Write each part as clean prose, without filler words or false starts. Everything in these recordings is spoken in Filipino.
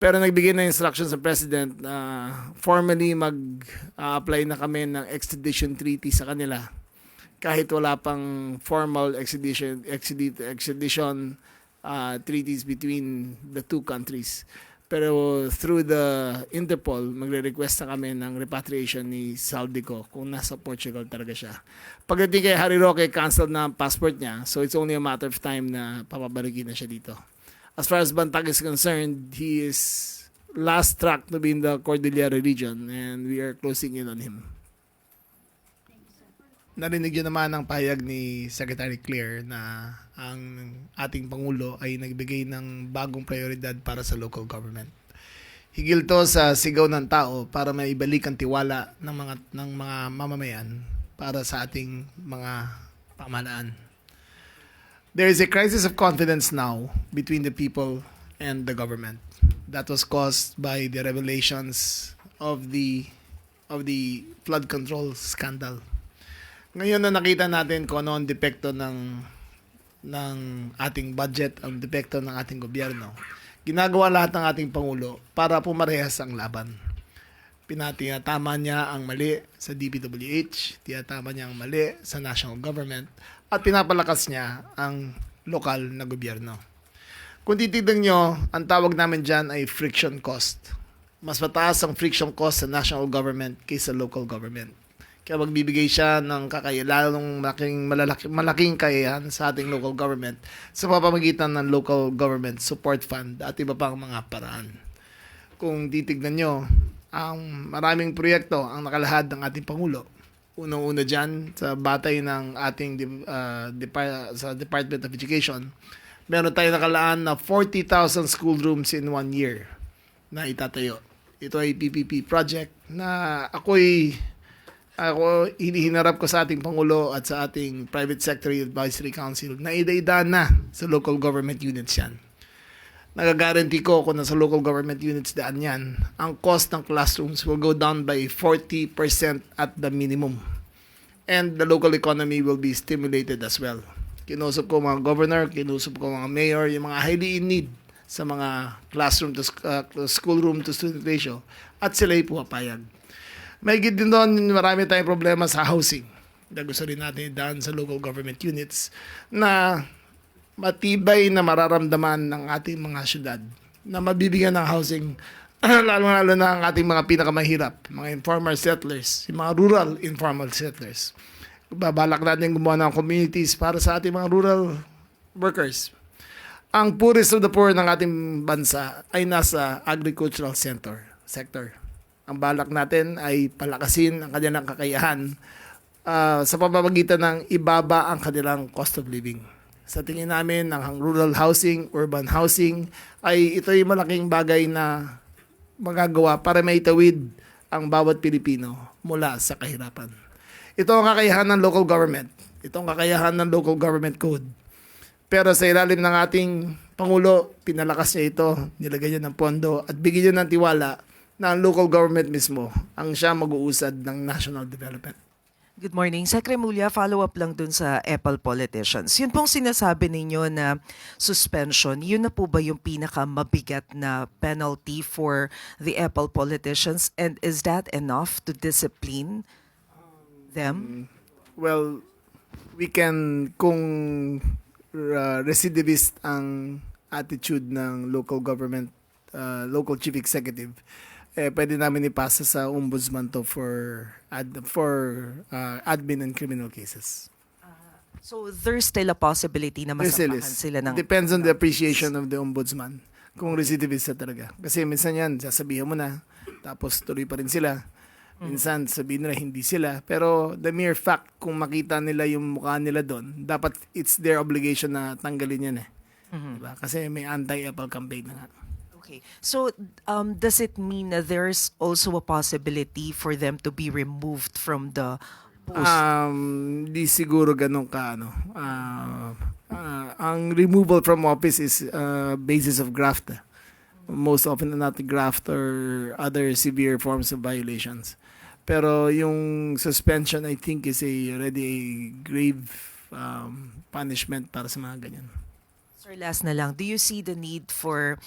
Pero nagbigay na instructions sa President na formally mag-apply na kami ng extradition treaty sa kanila kahit wala pang formal extradition treaties between the two countries. Pero through the Interpol, magre-request na kami ng repatriation ni Saldico kung nasa Portugal talaga siya. Pagdating kay Harry Roque, cancel na ang passport niya, so it's only a matter of time na papabalikin na siya dito. As far as Bantag is concerned, he is last track to be in the Cordillera region and we are closing in on him. Narinig yun naman ang pahayag ni Secretary Claire na ang ating Pangulo ay nagbigay ng bagong prioridad para sa local government. Higil to sa sigaw ng tao para maibalik ang tiwala ng mga mamamayan para sa ating mga pamahalaan. There is a crisis of confidence now between the people and the government. That was caused by the revelations of the flood control scandal. Ngayon na nakita natin kung ano ang depekto ng ating budget, ang depekto ng ating gobyerno, ginagawa lahat ng ating Pangulo para pumarehas ang laban. Tinatama niya ang mali sa DPWH, tinatama niya ang mali sa national government, at pinapalakas niya ang lokal na gobyerno. Kung titignan nyo, ang tawag namin dyan ay friction cost. Mas mataas ang friction cost sa national government kaysa local government. Kaya magbibigay siya ng lalong malaking kakayahan sa ating local government sa pamamagitan ng local government support fund at iba pang mga paraan. Kung titignan nyo, ang maraming proyekto ang nakalahad ng ating Pangulo. Unang-una dyan sa batay ng ating sa Department of Education, meron tayo nakalaan na 40,000 school rooms in 1 year na itatayo. Ito ay PPP project na ako hinihinarap ko sa ating Pangulo at sa ating Private Sector Advisory Council na ida-ida na sa local government units yan. Nagagaranti ko kung nasa local government units daan yan, ang cost ng classrooms will go down by 40% at the minimum. And the local economy will be stimulated as well. Kinusap ko mga governor, kinusap ko mga mayor, yung mga highly in need sa mga classroom to school room to student ratio, at sila'y pumapayag. May din doon, marami tayong problema sa housing na gusto rin natin daan sa local government units na matibay na mararamdaman ng ating mga syudad na mabibigyan ng housing lalo na ang ating mga pinakamahirap, mga informal settlers, yung mga rural informal settlers. Babalak natin gumawa ng communities para sa ating mga rural workers. Ang poorest of the poor ng ating bansa ay nasa agricultural sector. Ang balak natin ay palakasin ang kanilang kakayahan sa pamamagitan ng ibaba ang kanilang cost of living. Sa tingin namin, ang rural housing, urban housing, ay ito'y malaking bagay na magagawa para maitawid ang bawat Pilipino mula sa kahirapan. Ito ang kakayahan ng local government. Ito ang kakayahan ng local government code. Pero sa ilalim ng ating Pangulo, pinalakas niya ito, nilagay niya ng pondo at bigyan niya ng tiwala na ang local government mismo ang siya mag-uusad ng national development. Good morning. Secretary Mulya, follow-up lang dun sa EPAL politicians. Yun pong sinasabi ninyo na suspension, yun na po ba yung pinakamabigat na penalty for the EPAL politicians? And is that enough to discipline them? Well, we can, kung recidivist ang attitude ng local government, local chief executive, pwede namin ipasa sa ombudsman to for admin and criminal cases. So there's still a possibility na masampahan sila ng... Depends on the appreciation of the ombudsman. Kung recidivist na talaga. Kasi minsan yan, sasabihin mo na, tapos tuloy pa rin sila. Minsan sabihin nila hindi sila. Pero the mere fact, kung makita nila yung mukha nila doon, dapat it's their obligation na tanggalin yan eh. Diba? Kasi may anti-EPAL campaign na nga. Okay. So, does it mean that there's also a possibility for them to be removed from the post? Di siguro ganun ka, ano. Ang removal from office is basis of graft. Most often not graft or other severe forms of violations. Pero yung suspension, I think, is already a grave punishment para sa mga ganyan. Sir, last na lang, do you see the need for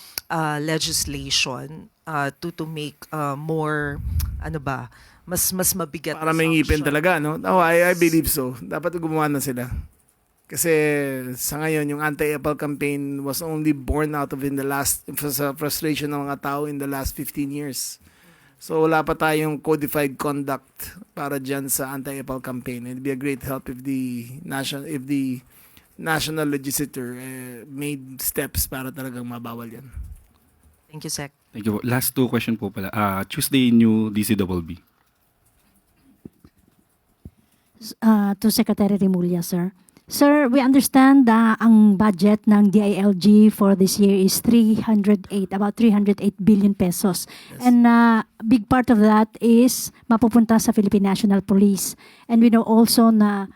legislation to make more, ano ba, mas mabigat Para na may ngipin sanction? talaga, no? Oh, I believe so. Dapat gumawa na sila. Kasi sa ngayon, yung anti-Apple campaign was only born out of sa frustration ng mga tao in the last 15 years. So wala pa tayong codified conduct para dyan sa anti-Apple campaign. It'd be a great help if the national legislature made steps para talagang mabawal yan. Thank you, Sec. Thank you. Last two question po pala. Tuesday, new DCWB. To Secretary Remulla, sir. Sir, we understand na ang budget ng DILG for this year is about 308 billion pesos. Yes. And big part of that is mapupunta sa Philippine National Police. And we know also na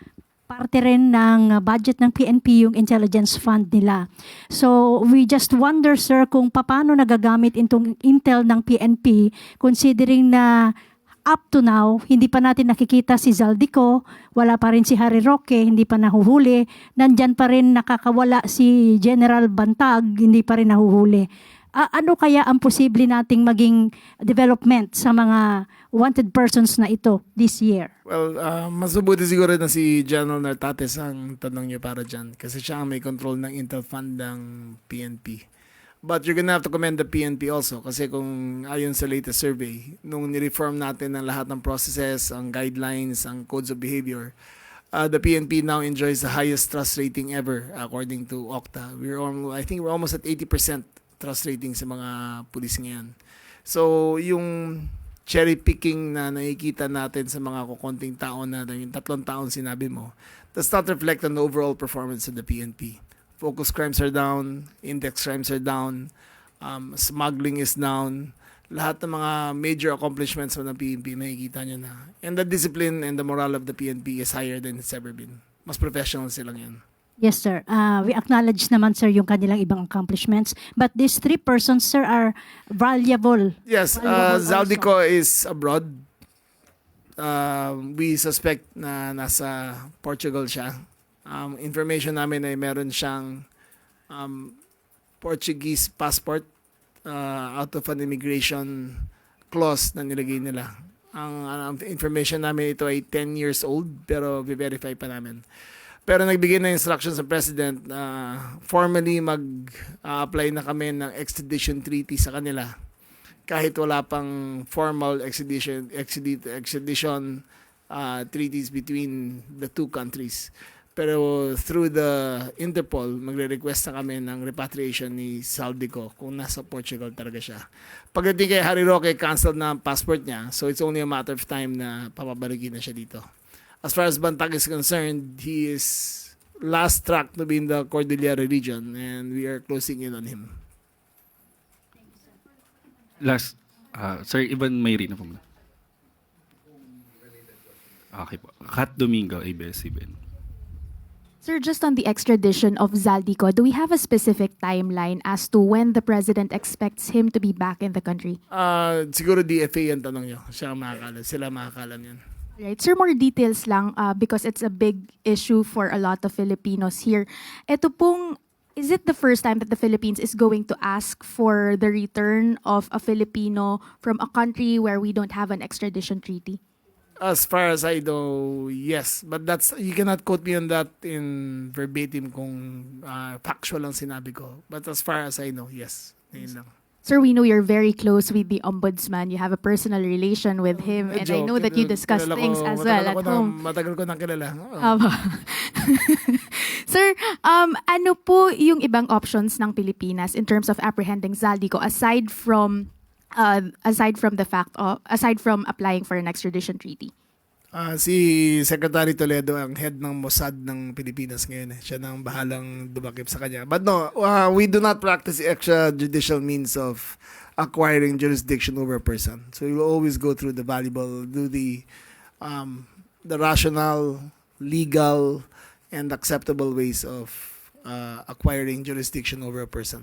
parte rin ng budget ng PNP yung intelligence fund nila. So we just wonder, sir, kung paano nagagamit itong intel ng PNP considering na up to now, hindi pa natin nakikita si Zaldico, wala pa rin si Harry Roque, hindi pa nahuhuli, nandyan pa rin nakakawala si General Bantag, hindi pa rin nahuhuli. Ano kaya ang posible nating maging development sa mga wanted persons na ito this year? Well, mas mabuti siguro na si General Nartates ang tanong niyo para dyan. Kasi siya ang may control ng Intel Fund ng PNP. But you're gonna have to commend the PNP also. Kasi kung ayon sa latest survey, nung nireform natin ng lahat ng processes, ang guidelines, ang codes of behavior, the PNP now enjoys the highest trust rating ever according to Okta. I think we're almost at 80% trust rating sa mga pulis ngayon. So, yung cherry picking na nakikita natin sa mga kukonting tao na yung 3 taon sinabi mo, does not reflect on the overall performance of the PNP. Focus crimes are down, index crimes are down, smuggling is down. Lahat ng mga major accomplishments ng PNP, makikita nyo na. And the discipline and the morale of the PNP is higher than it's ever been. Mas professional silang yan. Yes, sir. We acknowledge naman, sir, yung kanilang ibang accomplishments. But these 3 persons, sir, are valuable. Yes, Valuable Zaldico is abroad. We suspect na nasa Portugal siya. Information namin ay meron siyang Portuguese passport out of an immigration clause na nilagay nila. Ang information namin ito ay 10 years old pero i-verify pa namin. Pero nagbigay na instructions sa President na formally mag-apply na kami ng extradition treaty sa kanila kahit wala pang formal extradition treaties between the two countries. Pero through the Interpol, magre-request na kami ng repatriation ni Zaldico kung nasa Portugal talaga siya. Pagdating kay Harry Roque, cancelled na ang passport niya. So it's only a matter of time na papabalikin na siya dito. As far as Bantag is concerned, he is last track to be in the Cordillera region and we are closing in on him. Last, Sir Ivan Mayri na po muna. Okay po. Kat Domingo, ABS-CBN. Sir, just on the extradition of Zaldico, do we have a specific timeline as to when the president expects him to be back in the country? Siguro DFA yan tanong nyo. Siya ang makakalam. Sila makakalam yan. Right. Sir, more details lang because it's a big issue for a lot of Filipinos here. Ito pong, is it the first time that the Philippines is going to ask for the return of a Filipino from a country where we don't have an extradition treaty? As far as I know, yes. But you cannot quote me on that in verbatim kung factual lang sinabi ko. But as far as I know, yes. Yun lang. Sir, we know you're very close with the ombudsman. You have a personal relation with him, and I Medyo, know that you discuss kilala ko- things as well at home. Matagal ko nang kilala. Oo. Aba. Sir, ano po yung ibang options ng Pilipinas in terms of apprehending Zaldico aside from applying for an extradition treaty? Si Secretary Toledo ang head ng Mossad ng Pilipinas ngayon. Siya nang bahalang dumakip sa kanya. But no, we do not practice extrajudicial means of acquiring jurisdiction over a person. So we will always go through the rational, legal, and acceptable ways of acquiring jurisdiction over a person.